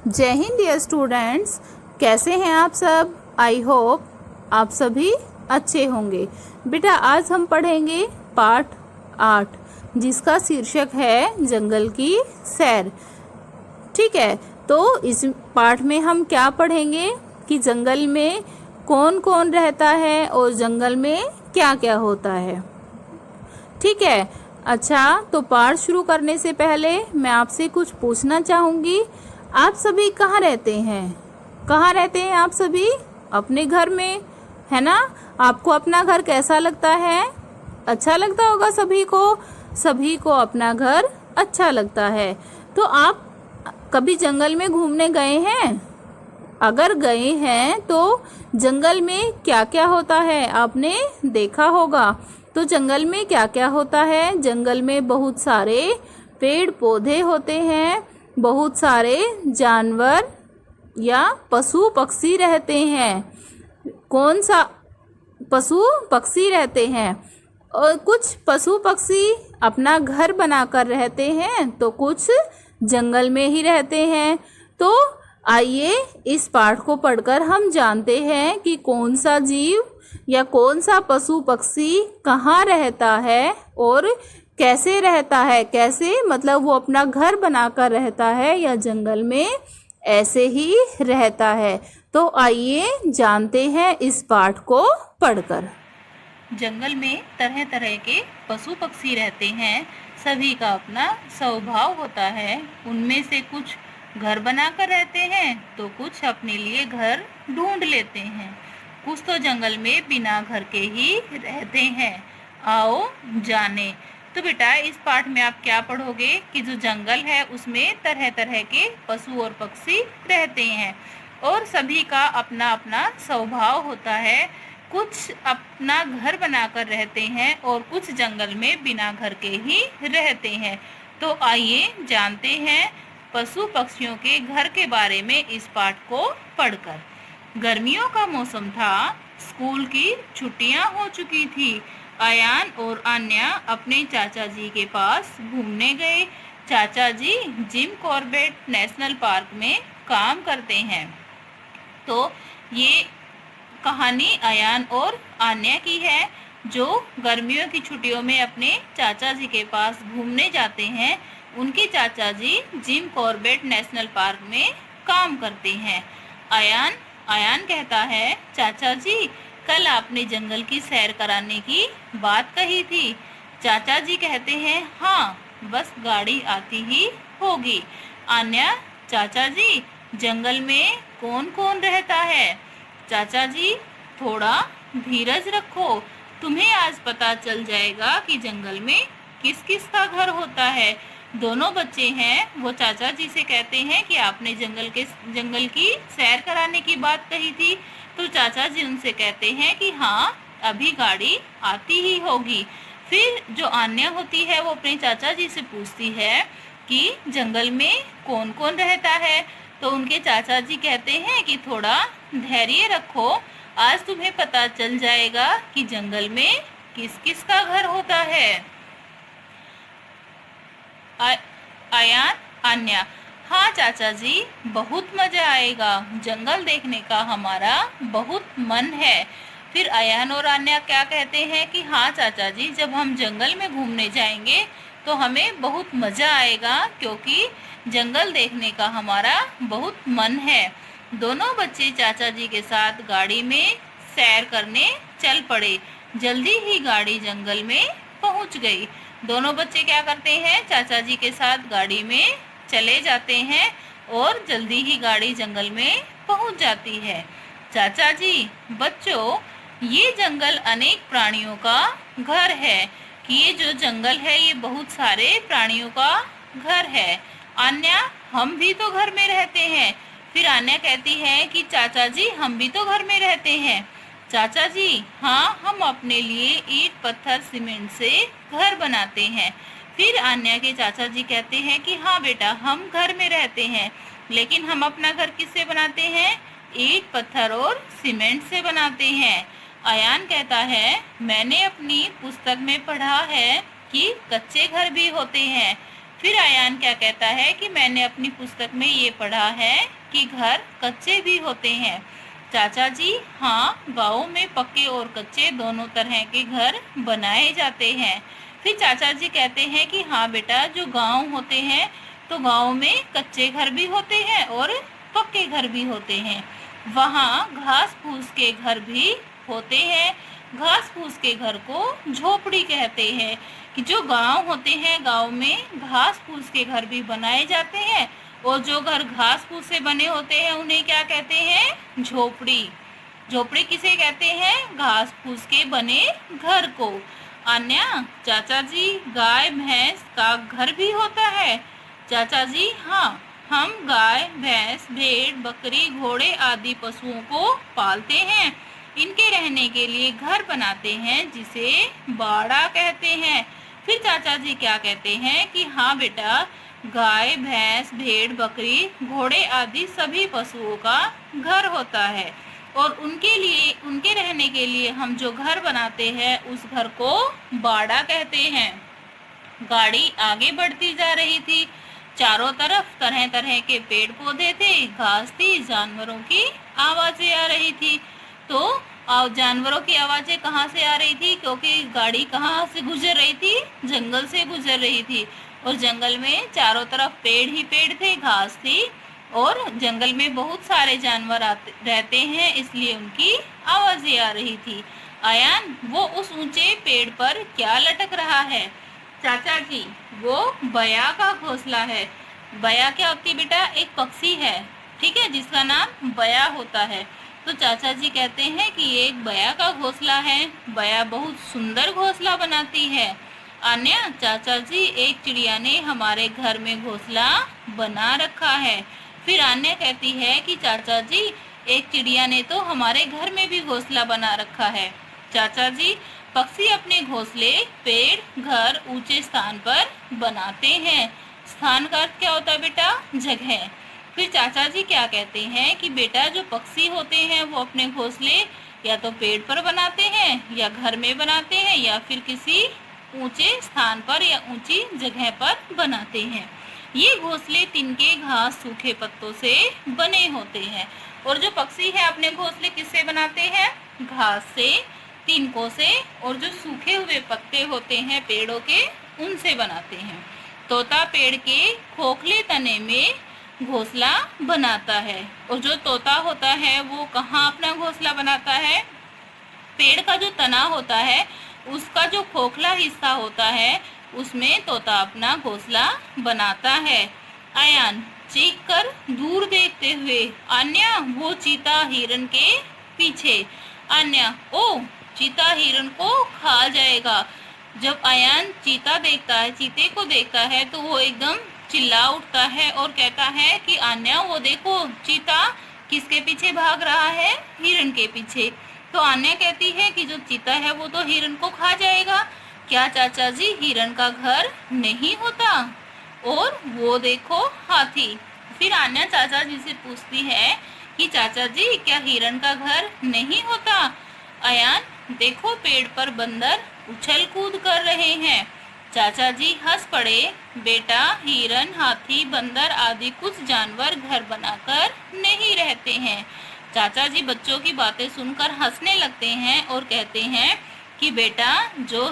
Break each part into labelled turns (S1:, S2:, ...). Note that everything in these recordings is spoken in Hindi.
S1: जय हिंद डियर स्टूडेंट्स, कैसे हैं आप सब। आई होप आप सभी अच्छे होंगे। बेटा आज हम पढ़ेंगे पाठ 8 जिसका शीर्षक है जंगल की सैर। ठीक है, तो इस पाठ में हम क्या पढ़ेंगे कि जंगल में कौन कौन रहता है और जंगल में क्या क्या होता है। ठीक है, अच्छा तो पाठ शुरू करने से पहले मैं आपसे कुछ पूछना चाहूँगी। आप सभी कहाँ रहते हैं? कहाँ रहते हैं आप सभी? अपने घर में, है ना। आपको अपना घर कैसा लगता है? अच्छा लगता होगा सभी को अपना घर अच्छा लगता है। तो आप कभी जंगल में घूमने गए हैं? अगर गए हैं तो जंगल में क्या क्या होता है आपने देखा होगा। तो जंगल में क्या क्या होता है? जंगल में बहुत सारे पेड़ पौधे होते हैं, बहुत सारे जानवर या पशु पक्षी रहते हैं। कौन सा पशु पक्षी रहते हैं? और कुछ पशु पक्षी अपना घर बनाकर रहते हैं तो कुछ जंगल में ही रहते हैं। तो आइए इस पाठ को पढ़कर हम जानते हैं कि कौन सा जीव या कौन सा पशु पक्षी कहाँ रहता है और कैसे रहता है। कैसे मतलब वो अपना घर बनाकर रहता है या जंगल में ऐसे ही रहता है। तो आइए जानते हैं इस पाठ को पढ़कर।
S2: जंगल में तरह तरह के पशु पक्षी रहते हैं। सभी का अपना स्वभाव होता है। उनमें से कुछ घर बनाकर रहते हैं तो कुछ अपने लिए घर ढूंढ लेते हैं। कुछ तो जंगल में बिना घर के ही रहते हैं। आओ जाने। तो बेटा इस पाठ में आप क्या पढ़ोगे कि जो जंगल है उसमें तरह तरह के पशु और पक्षी रहते हैं और सभी का अपना अपना स्वभाव होता है। कुछ अपना घर बनाकर रहते हैं और कुछ जंगल में बिना घर के ही रहते हैं। तो आइए जानते हैं पशु पक्षियों के घर के बारे में इस पाठ को पढ़कर। गर्मियों का मौसम था, स्कूल की छुट्टियां हो चुकी थी। अयान और अन्या अपने चाचा जी के पास घूमने गए। चाचा जी जिम कॉर्बेट नेशनल पार्क में काम करते हैं। तो ये कहानी अयान और आन्या की है जो गर्मियों की छुट्टियों में अपने चाचा जी के पास घूमने जाते हैं। उनके चाचा जी जिम कॉर्बेट नेशनल पार्क में काम करते हैं। अयान कहता है, चाचा जी कल आपने जंगल की सैर कराने की बात कही थी। चाचा जी कहते हैं, हाँ बस गाड़ी आती ही होगी। आन्या, चाचा जी जंगल में कौन कौन रहता है? चाचा जी थोड़ा धीरज रखो, तुम्हें आज पता चल जाएगा कि जंगल में किस किस का घर होता है। दोनों बच्चे हैं वो चाचा जी से कहते हैं कि आपने जंगल की सैर कराने की बात कही थी। तो चाचा जी उनसे कहते हैं कि हाँ अभी गाड़ी आती ही होगी। फिर जो आन्या होती है वो अपने चाचा जी से पूछती है कि जंगल में कौन कौन रहता है। तो उनके चाचा जी कहते हैं कि थोड़ा धैर्य रखो, आज तुम्हें पता चल जाएगा कि जंगल में किस किस का घर होता है। अयान, आन्या, हाँ चाचा जी बहुत मजा आएगा, जंगल देखने का हमारा बहुत मन है। फिर अयान और आन्या क्या कहते हैं कि हाँ चाचा जी जब हम जंगल में घूमने जाएंगे तो हमें बहुत मजा आएगा क्योंकि जंगल देखने का हमारा बहुत मन है। दोनों बच्चे चाचा जी के साथ गाड़ी में सैर करने चल पड़े। जल्दी ही गाड़ी जंगल में पहुंच गई। दोनों बच्चे क्या करते हैं, चाचा जी के साथ गाड़ी में चले जाते हैं और जल्दी ही गाड़ी जंगल में पहुंच जाती है। चाचा जी, बच्चों ये जंगल अनेक प्राणियों का घर है कि ये जो जंगल है ये बहुत सारे प्राणियों का घर है। आन्या, हम भी तो घर में रहते हैं। फिर आन्या कहती है कि चाचा जी हम भी तो घर में रहते हैं। चाचा जी, हाँ हम अपने लिए ईंट पत्थर सीमेंट से घर बनाते हैं। फिर आन्या के चाचा जी कहते हैं कि हाँ बेटा हम घर में रहते हैं, लेकिन हम अपना घर किससे बनाते हैं? ईंट पत्थर और सीमेंट से बनाते हैं। अयान कहता है, मैंने अपनी पुस्तक में पढ़ा है कि कच्चे घर भी होते हैं। फिर आयान क्या कहता है कि मैंने अपनी पुस्तक में ये पढ़ा है कि घर कच्चे भी होते हैं। चाचा जी, हाँ, गाँव में पक्के और कच्चे दोनों तरह के घर बनाए जाते हैं। फिर चाचा जी कहते हैं कि हाँ बेटा, जो गांव होते हैं तो गांव में कच्चे घर भी होते हैं और पक्के घर भी होते हैं। वहाँ घास फूस के घर भी होते हैं। घास फूस के घर को झोपड़ी कहते हैं। कि जो गांव होते हैं, गांव में घास फूस के घर भी बनाए जाते हैं और जो घर घास फूस से बने होते हैं उन्हें क्या कहते हैं? झोपड़ी। झोपड़ी किसे कहते हैं? घास फूस के बने घर को। अन्या, चाचा जी, गाय भैंस का घर भी होता है? चाचा जी, हाँ, हम गाय भैंस भेड़ बकरी घोड़े आदि पशुओं को पालते हैं। इनके रहने के लिए घर बनाते हैं जिसे बाड़ा कहते हैं। फिर चाचा जी क्या कहते हैं कि हाँ बेटा, गाय भैंस भेड़ बकरी घोड़े आदि सभी पशुओं का घर होता है और उनके रहने के लिए हम जो घर बनाते हैं उस घर को बाड़ा कहते हैं। गाड़ी आगे बढ़ती जा रही थी। चारों तरफ तरह तरह के पेड़ पौधे थे, घास थी, जानवरों की आवाजें आ रही थी। तो जानवरों की आवाजें कहाँ से आ रही थी? क्योंकि गाड़ी कहाँ से गुजर रही थी? जंगल से गुजर रही थी और जंगल में चारों तरफ पेड़ ही पेड़ थे, घास थी और जंगल में बहुत सारे जानवर रहते हैं, इसलिए उनकी आवाजें आ रही थी। आयान, वो उस ऊंचे पेड़ पर क्या लटक रहा है? चाचा जी, वो बया का घोंसला है। बया क्या होती है बेटा? एक पक्षी है, ठीक है, जिसका नाम बया होता है। तो चाचा जी कहते हैं कि ये एक बया का घोंसला है। बया बहुत सुंदर घोंसला बनाती है। अन्य, चाचा जी, एक चिड़िया ने हमारे घर में घोंसला बना रखा है। फिर अन्य कहती है कि चाचा जी, एक चिड़िया ने तो हमारे घर में भी घोंसला बना रखा है। चाचा जी, पक्षी अपने घोंसले पेड़ घर ऊंचे स्थान पर बनाते हैं। स्थान का अर्थ क्या होता है बेटा? जगह। फिर चाचा जी क्या कहते हैं कि बेटा, जो पक्षी होते हैं वो अपने घोंसले या तो पेड़ पर बनाते हैं या घर में बनाते हैं या फिर किसी ऊंचे स्थान पर या ऊंची जगह पर बनाते हैं। ये घोंसले तिनके घास सूखे पत्तों से बने होते हैं। और जो पक्षी है अपने घोंसले किससे बनाते हैं? घास से, तिनकों से और जो सूखे हुए पत्ते होते हैं पेड़ों के, उनसे बनाते हैं। तोता पेड़ के खोखले तने में घोंसला बनाता है। और जो तोता होता है वो कहाँ अपना घोंसला बनाता है? पेड़ का जो तना होता है उसका जो खोखला हिस्सा होता है उसमें तोता अपना घोंसला बनाता है। आयान, चीख कर दूर देखते हुए, अन्य, वो चीता हिरन के पीछे। अन्य, ओ, चीता हिरन को खा जाएगा। जब आयान चीते को देखता है तो वो एकदम चिल्ला उठता है और कहता है कि आन्या, वो देखो, चीता किसके पीछे भाग रहा है? हिरन के पीछे। तो आन्या कहती है कि जो चीता है वो तो हिरन को खा जाएगा। क्या चाचा जी, हिरन का घर नहीं होता? और वो देखो, हाथी। फिर आन्या चाचा जी से पूछती है कि चाचा जी, क्या हिरन का घर नहीं होता? आयान, देखो, पेड़ पर बंदर उछल कूद कर रहे हैं। चाचा जी हंस पड़े। बेटा, हिरन हाथी बंदर आदि कुछ जानवर घर बनाकर नहीं रहते हैं। चाचा जी बच्चों की बातें सुनकर हंसने लगते हैं और कहते हैं कि बेटा, जो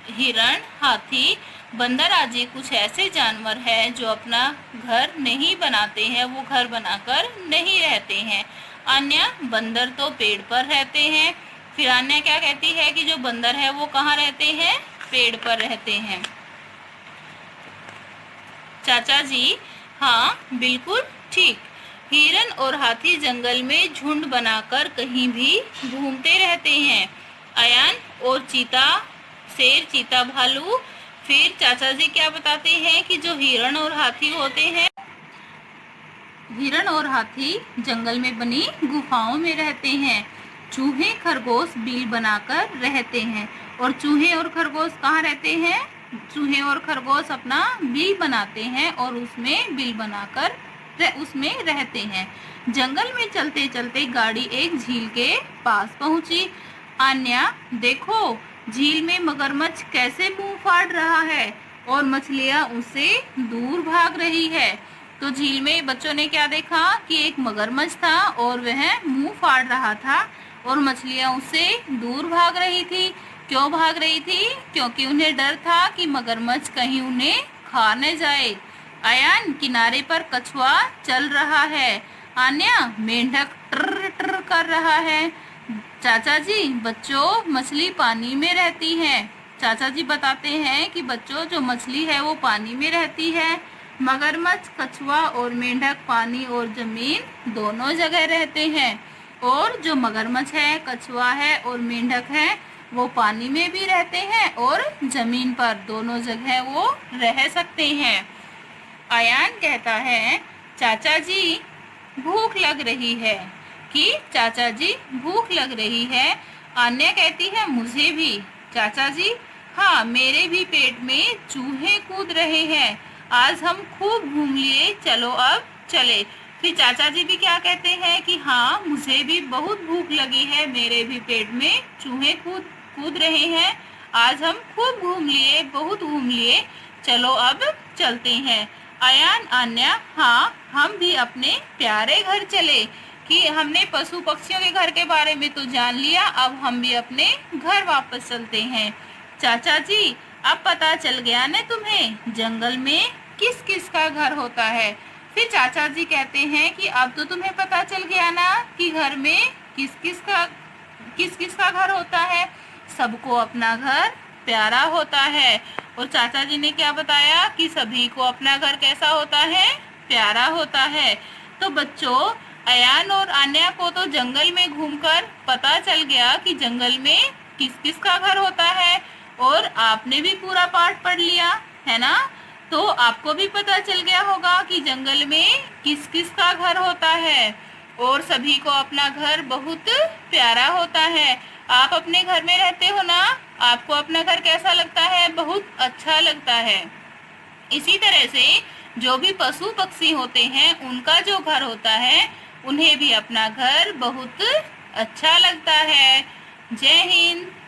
S2: हिरन हाथी बंदर आदि कुछ ऐसे जानवर हैं जो अपना घर नहीं बनाते हैं, वो घर बनाकर नहीं रहते हैं। अन्य, बंदर तो पेड़ पर रहते हैं। फिर अन्य क्या कहती है कि जो बंदर है वो कहाँ रहते हैं? पेड़ पर रहते हैं। चाचा जी, हाँ, बिल्कुल ठीक। हिरन और हाथी जंगल में झुंड बनाकर कहीं भी घूमते रहते हैं। आयान, और चीता शेर चीता भालू। फिर चाचा जी क्या बताते हैं कि जो हिरन और हाथी होते हैं, हिरन और हाथी जंगल में बनी गुफाओं में रहते हैं। चूहे खरगोश बिल बनाकर रहते हैं। और चूहे और खरगोश कहाँ रहते हैं? चूहे और खरगोश अपना बिल बनाते हैं और उसमें बिल बनाकर उसमें रहते हैं। जंगल में चलते चलते गाड़ी एक झील के पास पहुंची। आन्या, देखो, झील में मगरमच्छ कैसे मुंह फाड़ रहा है। और मछलियां उससे दूर भाग रही है। तो झील में बच्चों ने क्या देखा कि एक मगरमच्छ था और वह मुंह फाड़ रहा था और मछलियां उससे दूर भाग रही थी। क्यों भाग रही थी? क्योंकि उन्हें डर था कि मगरमच्छ कहीं उन्हें खा न जाए। अयान, किनारे पर कछुआ चल रहा है। आन्या, मेंढक ट्र ट्र कर रहा है। चाचा जी, बच्चों, मछली पानी में रहती है। चाचा जी बताते हैं कि बच्चों, जो मछली है वो पानी में रहती है। मगरमच्छ, कछुआ और मेंढक पानी और जमीन दोनों जगह रहते हैं। और जो मगरमच्छ है, कछुआ है और मेंढक है, वो पानी में भी रहते हैं और जमीन पर दोनों जगह वो रह सकते हैं। अयान कहता है, चाचा जी भूख लग रही है। कि चाचा जी भूख लग रही है। आन्या कहती है, मुझे भी। चाचा जी, हाँ, मेरे भी पेट में चूहे कूद रहे हैं। आज हम खूब घूम लिए, चलो अब चले। फिर चाचा जी भी क्या कहते हैं कि हाँ, मुझे भी बहुत भूख लगी है, मेरे भी पेट में चूहे कूद कूद रहे हैं। आज हम खूब घूम लिए, बहुत घूम लिए, चलो अब चलते हैं। अयान, आन्या, हाँ, हम भी अपने प्यारे घर चले। कि हमने पशु पक्षियों के घर के बारे में तो जान लिया, अब हम भी अपने घर वापस चलते हैं। चाचा जी, अब पता चल गया न तुम्हें जंगल में किस किस का घर होता है। फिर चाचा जी कहते हैं कि अब तो तुम्हें पता चल गया ना कि घर में किस किस का घर होता है। सबको अपना घर प्यारा होता है। और चाचा जी ने क्या बताया कि सभी को अपना घर कैसा होता है? प्यारा होता है। तो बच्चों, अयान और आन्या को तो जंगल में घूमकर पता चल गया कि जंगल में किस किस का घर होता है। और आपने भी पूरा पाठ पढ़ लिया है ना। तो आपको भी पता चल गया होगा कि जंगल में किस किस का घर होता है और सभी को अपना घर बहुत प्यारा होता है। आप अपने घर में रहते हो ना, आपको अपना घर कैसा लगता है? बहुत अच्छा लगता है। इसी तरह से जो भी पशु पक्षी होते हैं, उनका जो घर होता है, उन्हें भी अपना घर बहुत अच्छा लगता है। जय हिंद।